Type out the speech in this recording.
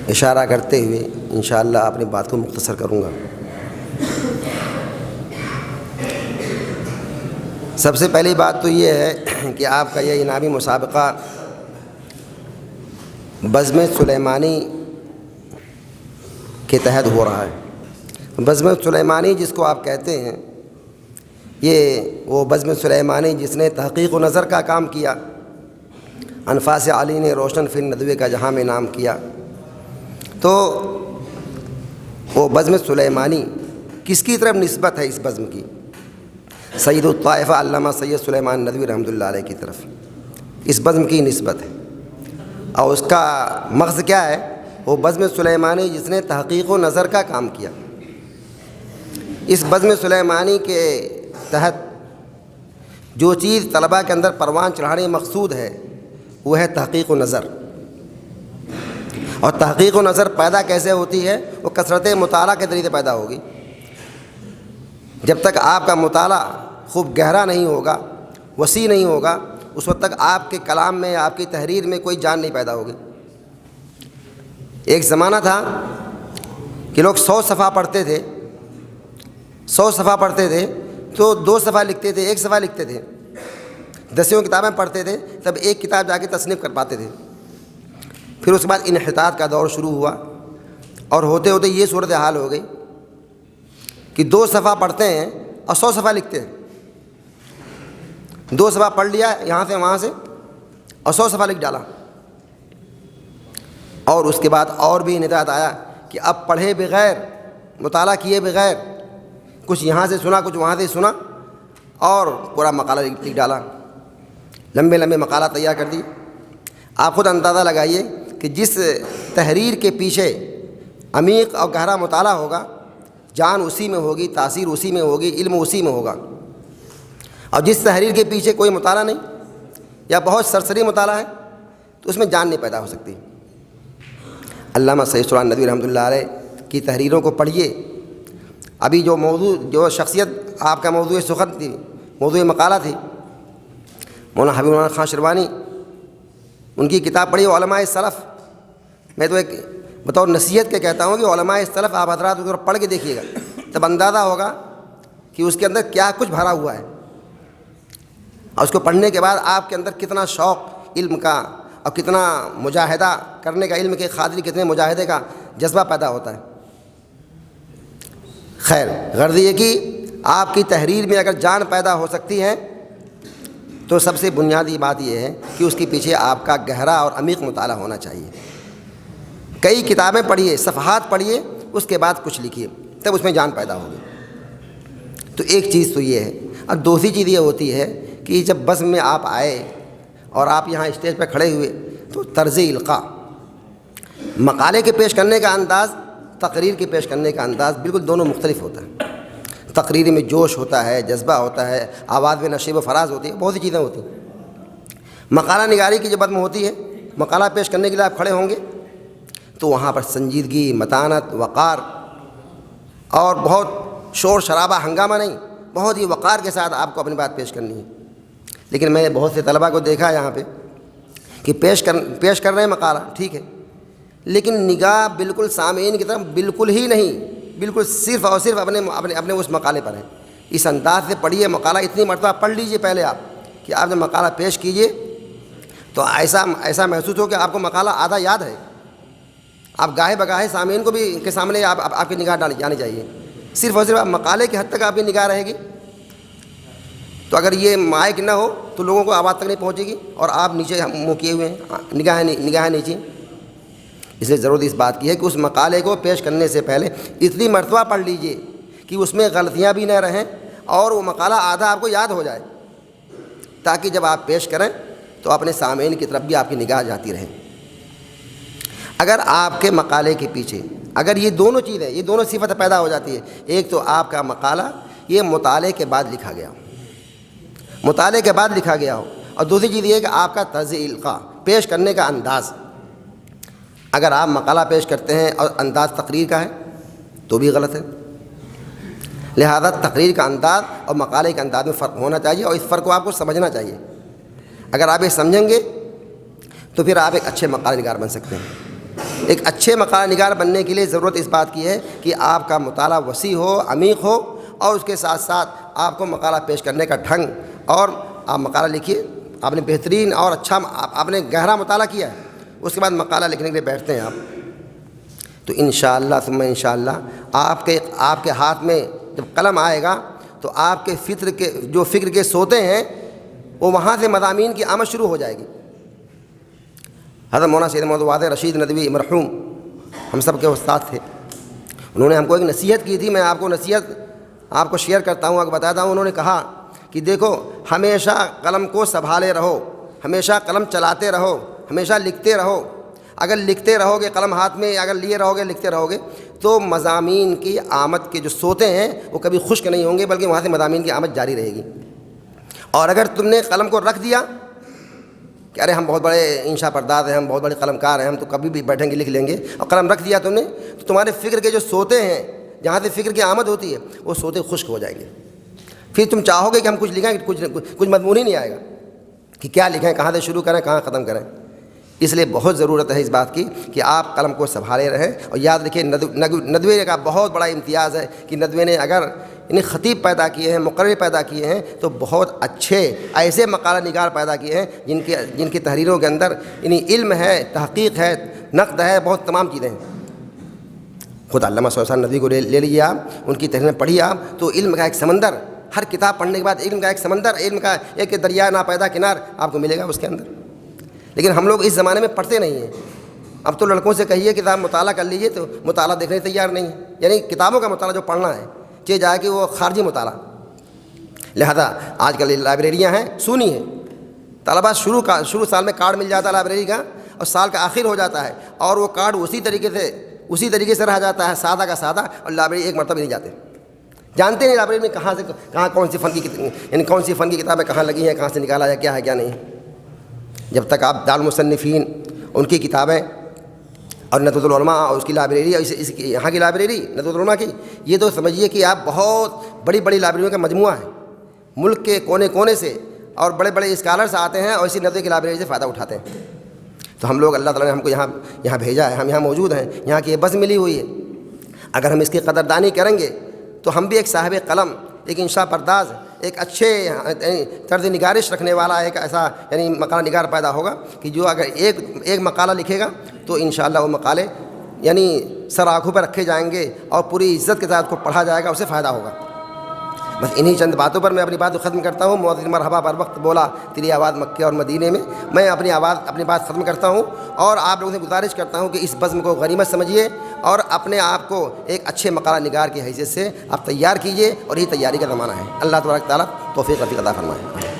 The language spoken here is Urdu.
اشارہ کرتے ہوئے انشاءاللہ اپنی بات کو مختصر کروں گا۔ سب سے پہلی بات تو یہ ہے کہ آپ کا یہ انعامی مسابقہ بزم سلیمانی کے تحت ہو رہا ہے۔ بزم سلیمانی جس کو آپ کہتے ہیں، یہ وہ بزم سلیمانی جس نے تحقیق و نظر کا کام کیا، انفاس علی نے روشن فی الندوے کا جہاں میں نام کیا، تو وہ بزم سلیمانی کس کی طرف نسبت ہے؟ اس بزم کی سید الطائفہ علامہ سید سلیمان ندوی رحمۃ اللہ علیہ کی طرف اس بزم کی نسبت ہے۔ اور اس کا مغز کیا ہے؟ وہ بزم سلیمانی جس نے تحقیق و نظر کا کام کیا۔ اس بزم سلیمانی کے تحت جو چیز طلباء کے اندر پروان چڑھانے مقصود ہے وہ ہے تحقیق و نظر۔ اور تحقیق و نظر پیدا کیسے ہوتی ہے؟ وہ کثرت مطالعہ کے ذریعے پیدا ہوگی۔ جب تک آپ کا مطالعہ خوب گہرا نہیں ہوگا، وسیع نہیں ہوگا، اس وقت تک آپ کے کلام میں، آپ کی تحریر میں کوئی جان نہیں پیدا ہوگی۔ ایک زمانہ تھا کہ لوگ 100 صفحہ پڑھتے تھے، 100 صفحہ پڑھتے تھے تو 2 صفحہ لکھتے تھے، 1 صفحہ لکھتے تھے۔ 10 کتابیں پڑھتے تھے تب ایک کتاب جا کے تصنیف کر پاتے تھے۔ پھر اس کے بعد انحطاط کا دور شروع ہوا، اور ہوتے ہوتے یہ صورتحال ہو گئی کہ 2 صفحہ پڑھتے ہیں اور 100 صفحہ لکھتے ہیں۔ 2 صفحہ پڑھ لیا یہاں سے وہاں سے اور 100 صفحہ لکھ ڈالا۔ اور اس کے بعد اور بھی انحطاط آیا کہ اب پڑھے بغیر، مطالعہ کیے بغیر، کچھ یہاں سے سنا کچھ وہاں سے سنا اور پورا مقالہ لکھ ڈالا، لمبے لمبے مقالہ تیار کر دی۔ آپ خود اندازہ لگائیے کہ جس تحریر کے پیچھے عمیق اور گہرا مطالعہ ہوگا، جان اسی میں ہوگی، تاثیر اسی میں ہوگی، علم اسی میں ہوگا۔ اور جس تحریر کے پیچھے کوئی مطالعہ نہیں یا بہت سرسری مطالعہ ہے تو اس میں جان نہیں پیدا ہو سکتی۔ علامہ سید سلیمان ندوی رحمۃ اللہ علیہ کی تحریروں کو پڑھیے۔ ابھی جو موضوع، جو شخصیت آپ کا موضوع سخن تھی، موضوع مقالہ تھی، مولانا حبیب الرحمن خان شروانی، ان کی کتاب پڑھی علماء سلف۔ میں تو ایک بطور نصیحت کے کہتا ہوں کہ علماء سلف آپ حضرات اس کو پڑھ کے دیکھیے گا، تب اندازہ ہوگا کہ اس کے اندر کیا کچھ بھرا ہوا ہے، اور اس کو پڑھنے کے بعد آپ کے اندر کتنا شوق علم کا اور کتنا مجاہدہ کرنے کا، علم کے خاطر کتنے مجاہدے کا جذبہ پیدا ہوتا ہے۔ خیر، غرض یہ کہ آپ کی تحریر میں اگر جان پیدا ہو سکتی ہے تو سب سے بنیادی بات یہ ہے کہ اس کے پیچھے آپ کا گہرا اور عمیق مطالعہ ہونا چاہیے۔ کئی کتابیں پڑھیے، صفحات پڑھیے، اس کے بعد کچھ لکھیے، تب اس میں جان پیدا ہوگی۔ تو ایک چیز تو یہ ہے۔ اور دوسری چیز یہ ہوتی ہے کہ جب بزم میں آپ آئے اور آپ یہاں اسٹیج پہ کھڑے ہوئے تو طرز القاء، مقالے کے پیش کرنے کا انداز، تقریر کے پیش کرنے کا انداز بالکل دونوں مختلف ہوتا ہے۔ تقریر میں جوش ہوتا ہے، جذبہ ہوتا ہے، آواز میں نشیب و فراز ہوتی ہے، بہت سی چیزیں ہوتی ہیں۔ مقالہ نگاری کی جب بزم ہوتی ہے، مقالہ پیش کرنے کے لیے آپ کھڑے ہوں گے تو وہاں پر سنجیدگی، متانت، وقار اور بہت شور شرابہ، ہنگامہ نہیں، بہت ہی وقار کے ساتھ آپ کو اپنی بات پیش کرنی ہے۔ لیکن میں نے بہت سے طلباء کو دیکھا یہاں پہ کہ پیش کر رہے ہیں مقالہ، ٹھیک ہے، لیکن نگاہ بالکل سامعین کی طرف بالکل ہی نہیں، بالکل صرف اور صرف اپنے اس مقالے پر ہے۔ اس انداز سے پڑھیے مقالہ، اتنی مرتبہ پڑھ لیجئے پہلے آپ کہ آپ جب مقالہ پیش کیجئے تو ایسا محسوس ہو کہ آپ کو مقالہ آدھا یاد ہے۔ آپ گاہے بگاہے سامعین کو بھی کے سامنے آپ کی نگاہ جانی چاہیے۔ صرف اور صرف آپ مقالے کی حد تک آپ کی نگاہ رہے گی تو اگر یہ مائک نہ ہو تو لوگوں کو آواز تک نہیں پہنچے گی، اور آپ نیچے منہ کیے ہوئے ہیں، نگاہیں نیچے۔ اس لیے ضرورت اس بات کی ہے کہ اس مقالے کو پیش کرنے سے پہلے اتنی مرتبہ پڑھ لیجئے کہ اس میں غلطیاں بھی نہ رہیں اور وہ مقالہ آدھا آپ کو یاد ہو جائے، تاکہ جب آپ پیش کریں تو اپنے سامعین کی طرف بھی آپ کی نگاہ جاتی رہے۔ اگر آپ کے مقالے کے پیچھے اگر یہ دونوں چیزیں، یہ دونوں صفت پیدا ہو جاتی ہے، ایک تو آپ کا مقالہ یہ مطالعے کے بعد لکھا گیا ہو، مطالعے کے بعد لکھا گیا ہو، اور دوسری چیز یہ ہے کہ آپ کا طرز القاء، پیش کرنے کا انداز، اگر آپ مقالہ پیش کرتے ہیں اور انداز تقریر کا ہے تو بھی غلط ہے۔ لہذا تقریر کا انداز اور مقالے کے انداز میں فرق ہونا چاہیے، اور اس فرق کو آپ کو سمجھنا چاہیے۔ اگر آپ یہ سمجھیں گے تو پھر آپ ایک اچھے مقالہ نگار بن سکتے ہیں۔ ایک اچھے مقالہ نگار بننے کے لیے ضرورت اس بات کی ہے کہ آپ کا مطالعہ وسیع ہو، عمیق ہو، اور اس کے ساتھ ساتھ آپ کو مقالہ پیش کرنے کا ڈھنگ، اور آپ مقالہ لکھیے، آپ نے بہترین اور اچھا آپ نے گہرا مطالعہ کیا ہے، اس کے بعد مقالہ لکھنے کے لیے بیٹھتے ہیں آپ، تو انشاءاللہ ثم انشاءاللہ آپ کے ہاتھ میں جب قلم آئے گا تو آپ کے فکر کے سوتے ہیں وہ وہاں سے مضامین کی آمد شروع ہو جائے گی۔ حضرت مولانا سید محمد واضح رشید ندوی مرحوم ہم سب کے استاد تھے، انہوں نے ہم کو ایک نصیحت کی تھی، میں آپ کو نصیحت آپ کو شیئر کرتا ہوں، آپ کو بتاتا ہوں۔ انہوں نے کہا کہ دیکھو ہمیشہ قلم کو سنبھالے رہو، ہمیشہ قلم چلاتے رہو، ہمیشہ لکھتے رہو۔ اگر لکھتے رہو گے، قلم ہاتھ میں اگر لیے رہو گے، لکھتے رہو گے، تو مضامین کی آمد کے جو سوتے ہیں وہ کبھی خشک نہیں ہوں گے، بلکہ وہاں سے مضامین کی آمد جاری رہے گی۔ اور اگر تم نے قلم کو رکھ دیا کہ ارے ہم بہت بڑے انشاء پرداز ہیں، ہم بہت بڑے قلم کار ہیں، ہم تو کبھی بھی بیٹھیں گے لکھ لیں گے، اور قلم رکھ دیا تم نے، تو تمہارے فکر کے جو سوتے ہیں جہاں سے فکر کی آمد ہوتی ہے وہ سوتے خشک ہو جائیں گے۔ پھر تم چاہو گے کہ ہم کچھ لکھیں، کچھ مضمون ہی نہیں آئے گا کہ کیا لکھیں، کہاں سے شروع کریں، کہاں ختم کریں۔ اس لیے بہت ضرورت ہے اس بات کی کہ آپ قلم کو سنبھالے رہیں۔ اور یاد رکھیں ندوے کا بہت بڑا امتیاز ہے کہ ندوے نے اگر خطیب پیدا کیے ہیں، مقرر پیدا کیے ہیں، تو بہت اچھے ایسے مقالہ نگار پیدا کیے ہیں جن کی تحریروں کے اندر علم ہے، تحقیق ہے، نقد ہے، بہت تمام چیزیں ہیں۔ خود علامہ صلی اللہ علیہ وسلم ندوی کو لے لیجیے آپ، ان کی تحریریں پڑھیے آپ، تو علم کا ایک سمندر، ہر کتاب پڑھنے کے بعد علم کا ایک سمندر، علم کا ایک دریا ناپیدا کنار آپ کو ملے گا اس کے اندر۔ لیکن ہم لوگ اس زمانے میں پڑھتے نہیں ہیں۔ اب تو لڑکوں سے کہیے کہ آپ مطالعہ کر لیجیے تو مطالعہ دیکھنے تیار نہیں ہیں، یعنی کتابوں کا مطالعہ جو پڑھنا ہے چاہے جائے کہ وہ خارجی مطالعہ۔ لہذا آج کل لائبریریاں ہیں سونی ہیں، طلباء شروع سال میں کارڈ مل جاتا ہے لائبریری کا، اور سال کا آخر ہو جاتا ہے اور وہ کارڈ اسی طریقے سے رہ جاتا ہے، سادہ کا سادہ، اور لائبریری ایک مرتبہ نہیں جاتے، جانتے نہیں لائبریری میں کہاں کون سی فن کی کتابیں کہاں لگی ہیں، کہاں سے نکالا ہے، کیا ہے کیا نہیں۔ جب تک آپ دارالمصنفین ان کی کتابیں اور ندوۃ العلماء اور اس کی لائبریری، اور یہاں کی لائبریری ندوۃ العلماء کی، یہ تو سمجھیے کہ آپ بہت بڑی لائبریریوں کا مجموعہ ہے، ملک کے کونے کونے سے اور بڑے بڑے اسکالرس آتے ہیں اور اسی ندوے کی لائبریری سے فائدہ اٹھاتے ہیں۔ تو ہم لوگ، اللہ تعالیٰ نے ہم کو یہاں بھیجا ہے، ہم یہاں موجود ہیں، یہاں کی یہ بس ملی ہوئی ہے، اگر ہم اس کی قدردانی کریں گے تو ہم بھی ایک صاحب قلم، ایک انشاء پرداز، ایک اچھے طرز نگارش رکھنے والا ایک ایسا مقالہ نگار پیدا ہوگا کہ جو اگر ایک مقالہ لکھے گا تو انشاءاللہ وہ مقالے سر آنکھوں پہ رکھے جائیں گے اور پوری عزت کے ساتھ کو پڑھا جائے گا، اسے فائدہ ہوگا۔ بس انہی چند باتوں پر میں اپنی بات کو ختم کرتا ہوں۔ مؤذن مرحبا بر وقت بولا تیری آواز مکے اور مدینے میں، میں اپنی بات ختم کرتا ہوں، اور آپ لوگوں سے گزارش کرتا ہوں کہ اس بزم کو غنیمت سمجھیے اور اپنے آپ کو ایک اچھے مقالہ نگار کی حیثیت سے آپ تیار کیجیے، اور یہی تیاری کا زمانہ ہے۔ اللہ تبارک تعالیٰ توفیق عطا فرمائے۔